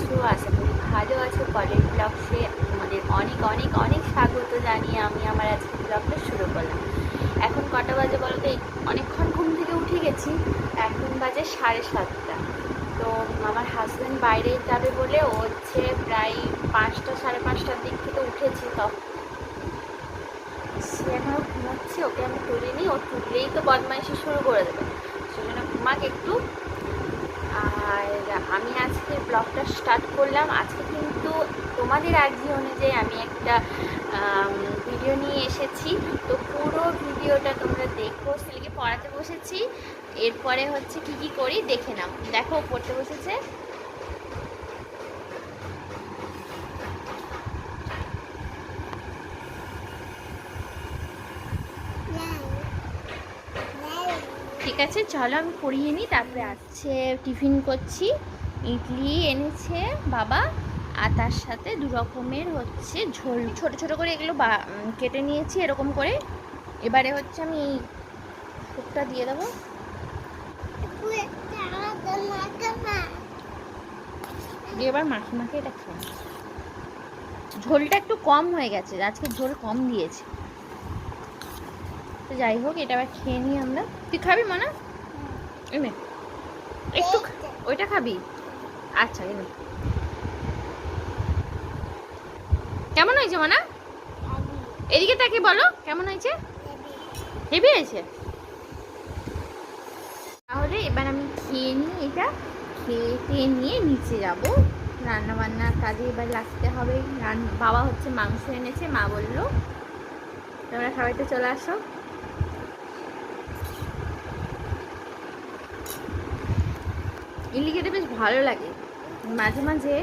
আছো? আশা করি ভালো আছো। কলেজ ব্লগসে তোমাদের অনেক অনেক অনেক স্বাগত জানিয়ে আমি আমার আজকে ব্লগটা শুরু করলাম। এখন কটা বাজে বলো তো? অনেকক্ষণ ঘুম থেকে উঠে গেছি। এখন বাজে 7:30। তো আমার হাজব্যান্ড বাইরে যাবে বলে ও হচ্ছে প্রায় 5টা 5:30টার দিক থেকে উঠেছি। তখন সে এখনও ঘুমাচ্ছে, ওকে আমি তুলিনি। ও তুললেই তো বদমাইশি শুরু করে দেবে, সেজন্য ঘুমাক একটু। আর আমি আজকে ব্লগটা স্টার্ট করলাম। আজকে কিন্তু তোমাদের আর্জি অনুযায়ী আমি একটা ভিডিও নিয়ে এসেছি। তো পুরো ভিডিওটা তোমরা দেখো। ছেলেকে পড়াতে বসেছি, এরপরে হচ্ছে কি কি করি দেখে নাও। দেখো পড়তে বসেছে। ঠিক আছে, চলো আমি পড়িয়ে নিই, তারপরে আসছে। টিফিন করছি, ইডলি এনেছে বাবা, আর তার সাথে 2 রকমের হচ্ছে ঝোল, ছোট ছোট করে এগুলো কেটে নিয়েছি এরকম করে। এবারে হচ্ছে আমি এই স্যুপটা দিয়ে দেবো। দিয়ে এবার মাখি মাখি এটা খাই। ঝোলটা একটু কম হয়ে গেছে, আজকে ঝোল কম দিয়েছে। তো যাই হোক, এটা আবার খেয়ে নিই আমরা। তুই খাবি মনা? এনে একটু ওইটা খাবি? আচ্ছা এনে। কেমন হয়েছে মনা? এদিকে তাকে বলো কেমন হয়েছে। হেভি হয়েছে। তাহলে এবার আমি খেয়ে নিই। এটা খেয়ে নিয়ে নিচে যাব, রান্না বান্নার কাজে এবার লাগতে হবে। বাবা হচ্ছে মাংস এনেছে, মা বললো তোমরা সবাইতে চলে আসো। ইডলি খেতে বেশ ভালো লাগে, মাঝে মাঝে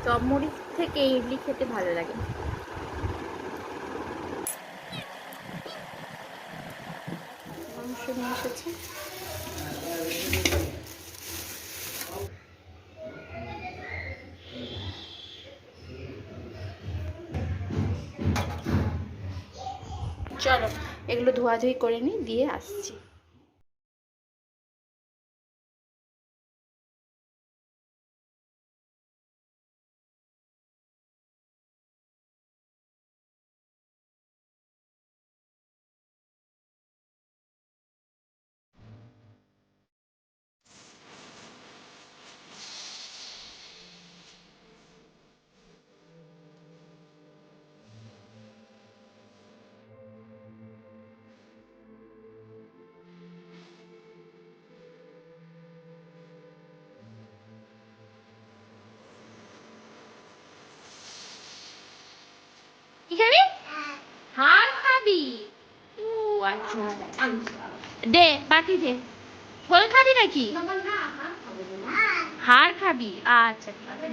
চপ মুড়ির থেকে ইডলি খেতে ভালো লাগে। মাংস নিয়ে এসেছে। চলো এগুলো ধোয়াধুয়ি করে নিই, দিয়ে আসছি। কি খাবি? হাড় খাবি? ও আচ্ছা, দে বাটি দে। ঝোল খাবি নাকি? হাড় খাবি? আচ্ছা ঠিক আছে।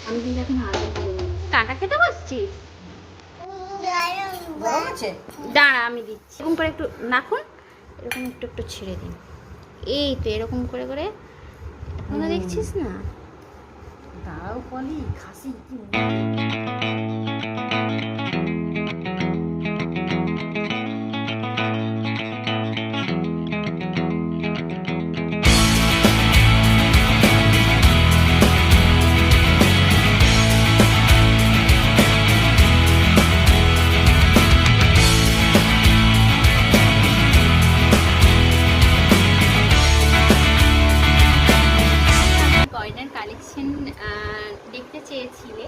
আমি কিন্তু এখন কাঁটা খেতে বসছিস? দাঁড়া আমি দিচ্ছি। এরকম করে একটু নাখুন, এরকম একটু একটু ছিঁড়ে দিন। এই তো এরকম করে করে। এখনো দেখছিস না? দাঁড়াও পলি, খাসি কি কালেকশন দেখতে চেয়েছিলে।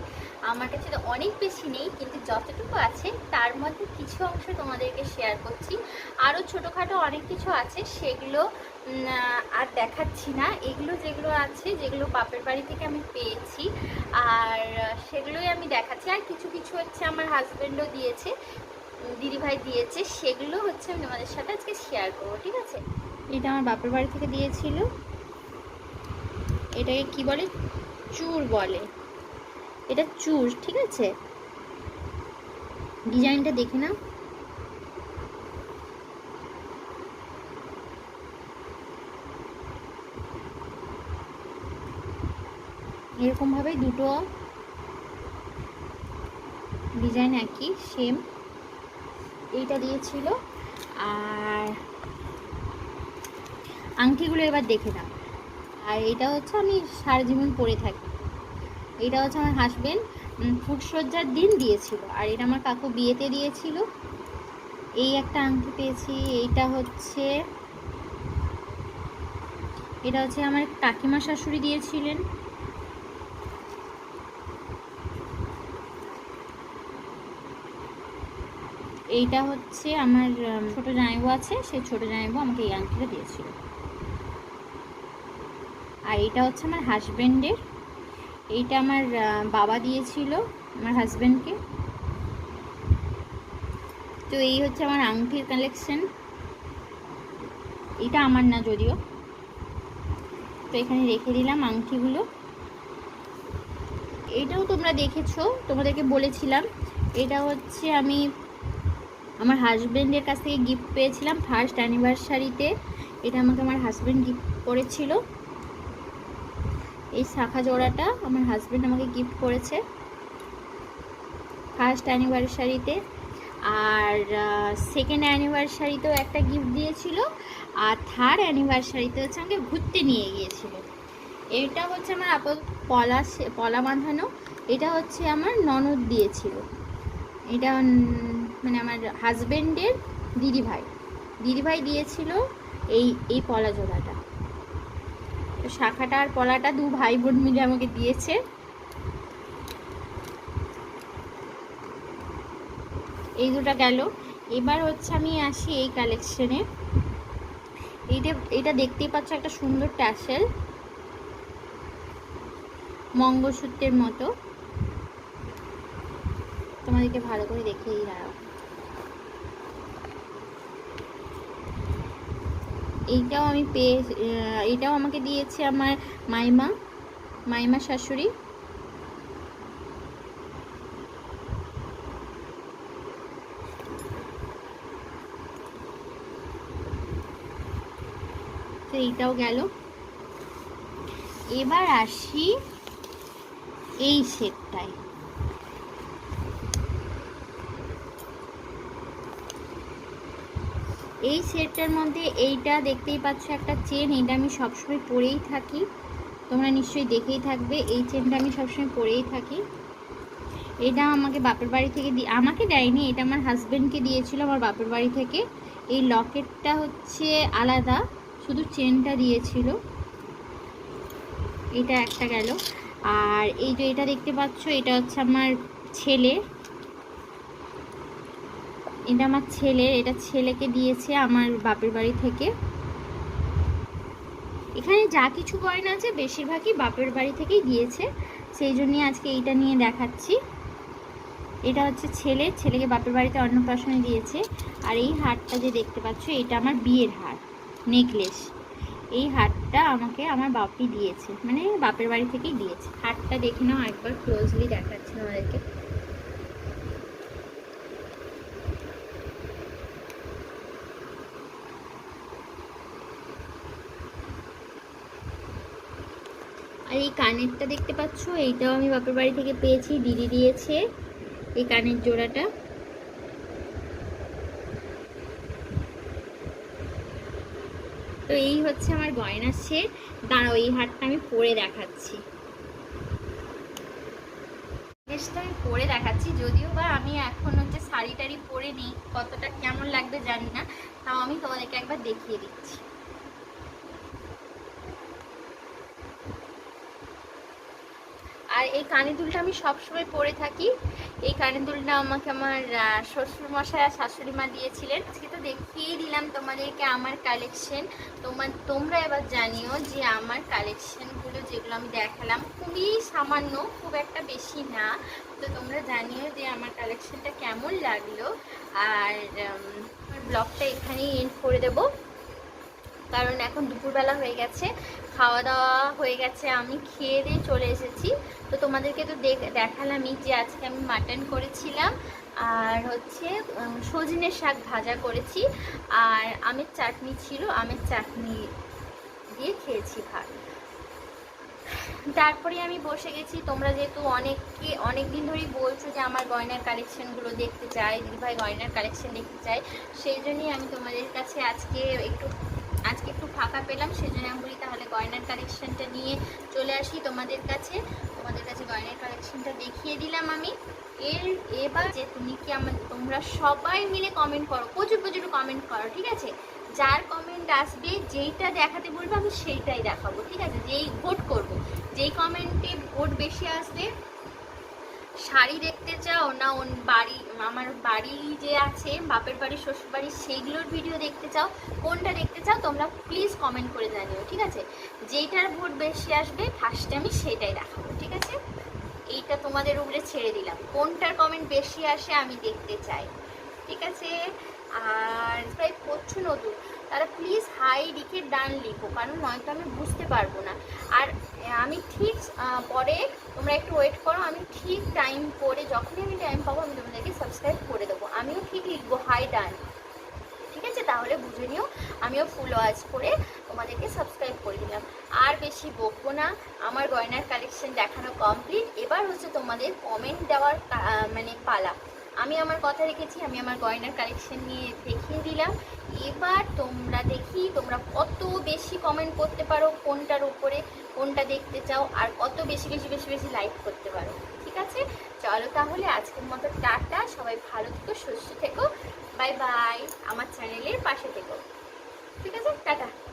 আমার কাছে তো অনেক বেশি নেই, কিন্তু যতটুকু আছে তার মধ্যে কিছু অংশ তোমাদেরকে শেয়ার করছি। আরও ছোটোখাটো অনেক কিছু আছে, সেগুলো আর দেখাচ্ছি না। এগুলো যেগুলো আছে, যেগুলো বাপের বাড়ি থেকে আমি পেয়েছি, আর সেগুলোই আমি দেখাচ্ছি। আর কিছু কিছু হচ্ছে আমার হাজব্যান্ডও দিয়েছে, দিদিভাই দিয়েছে, সেগুলো হচ্ছে আমি তোমাদের সাথে আজকে শেয়ার করবো। ঠিক আছে, এটা আমার বাপের বাড়ি থেকে দিয়েছিল। এটাকে কি বলে? চুর বলে। এটা চুর, ঠিক আছে। ডিজাইনটা দেখে নাও। এরকম ভাবে দুটো ডিজাইন একই সেম, এইটা দিয়েছিল। আর আংটিগুলো এবার দেখে নাও। আর এটা হচ্ছে আমি সারা জীবন পরে থাকি। এটা হচ্ছে আমার হাজবেন্ড ফুটসজ্জার দিন দিয়েছিল, আর এটা আমার কাকু বিয়েতে দিয়েছিল। এই একটা আংটি পেয়েছি। এটা হচ্ছে আমার কাকিমা শাশুড়ি দিয়েছিলেন। এইটা হচ্ছে আমার ছোট জামাইবু আছে, সেই ছোট জামাইবু আমাকে এই আংটিটা দিয়েছিল। আর এটা হচ্ছে আমার হাজবেন্ডের, এইটা আমার বাবা দিয়েছিল আমার হাজবেন্ডকে। তো এই হচ্ছে আমার আংটির কালেকশন। এটা আমার না যদিও, তো এখানে রেখে দিলাম আংটিগুলো। এটাও তোমরা দেখেছো, তোমাদেরকে বলেছিলাম। এটা হচ্ছে আমি আমার হাজবেন্ডের কাছ থেকে গিফট পেয়েছিলাম ফার্স্ট অ্যানিভার্সারিতে। এটা আমাকে আমার হাজবেন্ড গিফট করেছিল। এই শাখা জোড়াটা আমার হাজবেন্ড আমাকে গিফট করেছে ফার্স্ট অ্যানিভার্সারিতে। আর সেকেন্ড অ্যানিভার্সারিতেও একটা গিফট দিয়েছিল। আর থার্ড অ্যানিভার্সারিতে হচ্ছে আমাকে ঘুরতে নিয়ে গিয়েছিল। এটা হচ্ছে আমার পলা বাঁধানো। এটা হচ্ছে আমার ননদ দিয়েছিল। এটা মানে আমার হাজবেন্ডের দিদিভাই দিয়েছিল এই পলা জোড়াটা। তো শাখাটা আর পলাটা দু ভাই বোন মিলে আমাকে দিয়েছে। এই দুটা গেল। এবার হচ্ছে আমি আসি এই কালেকশনে। এটা দেখতেই পাচ্ছ, একটা সুন্দর ট্যাসেল মঙ্গলসূত্রের মতো। তোমাদেরকে ভালো করে দেখিয়ে দাঁড়াও। এইটাও আমাকে দিয়েছে আমার মাইমা শাশুড়ি। তো এইটাও গেল। এবার আসি এই সেটটায়। এই সেটটার মধ্যে এইটা দেখতেই পাচ্ছ একটা চেন, এটা আমি সবসময় পরেই থাকি, তোমরা নিশ্চয়ই দেখেই থাকবে। এই চেনটা আমি সবসময় পরেই থাকি। এটা আমাকে বাপের বাড়ি থেকে আমাকে দেয়নি, এটা আমার হাজবেন্ডকে দিয়েছিল আমার বাপের বাড়ি থেকে। এই লকেটটা হচ্ছে আলাদা, শুধু চেনটা দিয়েছিল। এটা একটা গেল। আর এই যে এটা দেখতে পাচ্ছ, এটা হচ্ছে আমার ছেলে, এটা ছেলেকে দিয়েছে আমার বাপের বাড়ি থেকে। এখানে যা কিছু গয়না আছে বেশিরভাগই বাপের বাড়ি থেকেই দিয়েছে, সেই জন্যই আজকে এইটা নিয়ে দেখাচ্ছি। এটা হচ্ছে ছেলেকে বাপের বাড়িতে অন্নপ্রাশনে দিয়েছে। আর এই হারটা যে দেখতে পাচ্ছ, এটা আমার বিয়ের হার, নেকলেস। এই হারটা আমাকে আমার বাপি দিয়েছে, মানে বাপের বাড়ি থেকেই দিয়েছে। হারটা দেখে নাও একবার, ক্লোজলি দেখাচ্ছি আমাদেরকে। আর এই কানেরটা দেখতে পাচ্ছ, এইটাও আমি বাপের বাড়ি থেকে পেয়েছি, দিদি দিয়েছে এই কানের জোড়াটা। তো এই হচ্ছে আমার গয়নার সেট। দাঁড়াও, এই হারটা আমি পরে দেখাচ্ছি। ড্রেসটা আমি পরে দেখাচ্ছি, যদিও বা আমি এখন হচ্ছে শাড়ি টাড়ি পরে নিই, কতটা কেমন লাগবে জানি না, তাও আমি তোমাদেরকে একবার দেখিয়ে দিচ্ছি। আর এই কানের দুলটা আমি সবসময় পরে থাকি। এই কানের দুলটা আমাকে আমার শ্বশুরমশাই আর শাশুড়ি মা দিয়েছিলেন। আজকে তো দেখিয়ে দিলাম তোমাদেরকে আমার কালেকশন। তোমরা এবার জানিও যে আমার কালেকশনগুলো যেগুলো আমি দেখালাম খুবই সামান্য, খুব একটা বেশি না। তো তোমরা জানিও যে আমার কালেকশনটা কেমন লাগলো। আর ব্লগটা এখানেই এন্ড করে দেবো, কারণ এখন দুপুরবেলা হয়ে গেছে, খাওয়া দাওয়া হয়ে গেছে, আমি খেয়ে দিয়ে চলে এসেছি। তো তোমাদেরকে তো দেখালামই যে আজকে আমি মাটন করেছিলাম, আর হচ্ছে সজনের শাক ভাজা করেছি, আর আমের চাটনি ছিল, আমের চাটনি দিয়ে খেয়েছি ভাত। তারপরে আমি বসে গেছি। তোমরা যেহেতু অনেক দিন ধরেই বলছো যে আমার গয়নার কালেকশনগুলো দেখতে চাই, দিদিভাই গয়নার কালেকশন দেখতে চাই, সেই জন্যই আমি তোমাদের কাছে আজকে একটু ফাঁকা পেলাম, সেই জন্য আমি বলি তাহলে গয়নার কালেকশনটা নিয়ে চলে আসি তোমাদের কাছে গয়নার কালেকশনটা দেখিয়ে দিলাম আমি। এবার যে তোমরা সবাই মিলে কমেন্ট করো, প্রচুর কমেন্ট করো, ঠিক আছে? যার কমেন্ট আসবে, যেইটা দেখাতে বলবো আমি সেইটাই দেখাবো, ঠিক আছে? যেই ভোট করব, যেই কমেন্টে ভোট বেশি আসবে, শাড়ি দেখতে চাও না আমার বাড়ি যে আছে, বাপের বাড়ি শ্বশুর বাড়ি, সেইগুলোর ভিডিও দেখতে চাও, কোনটা দেখতে চাও তোমরা প্লিজ কমেন্ট করে জানিও, ঠিক আছে? যেইটার ভোট বেশি আসবে ফার্স্টে আমি সেটাই দেখাবো, ঠিক আছে? এইটা তোমাদের উপরে ছেড়ে দিলাম, কোনটার কমেন্ট বেশি আসে আমি দেখতে চাই, ঠিক আছে? আর সাবস্ক্রাইব করছো নতুন, তারা প্লিজ হাই লিখে ডান লিখো, কারণ নয়তো আমি বুঝতে পারবো না। আর আমি ঠিক পরে, তোমরা একটু ওয়েট করো, আমি ঠিক টাইম করে, যখনই আমি টাইম পাবো আমি তোমাদেরকে সাবস্ক্রাইব করে দেবো। আমিও ঠিক লিখবো হাই ডান, ঠিক আছে? তাহলে বুঝে নিও আমিও ফুল ওয়াচ করে তোমাদেরকে সাবস্ক্রাইব করে দিলাম। আর বেশি বকবো না, আমার গয়নার কালেকশন দেখানো কমপ্লিট। এবার হচ্ছে তোমাদের কমেন্ট দেওয়ার পালা। আমি আমার কথা রেখেছি, আমি আমার গয়নার কালেকশন নিয়ে দেখিয়ে দিলাম। এবার তোমরা কত বেশি কমেন্ট করতে পারো, কোনটার উপরে কোনটা দেখতে চাও, আর কত বেশি লাইক করতে পারো, ঠিক আছে? চলো তাহলে আজকের মতো টাটা, সবাই ভালো থেকো, সুস্থ থেকো, বাই বাই। আমার চ্যানেলের পাশে থেকো, ঠিক আছে? টাটা।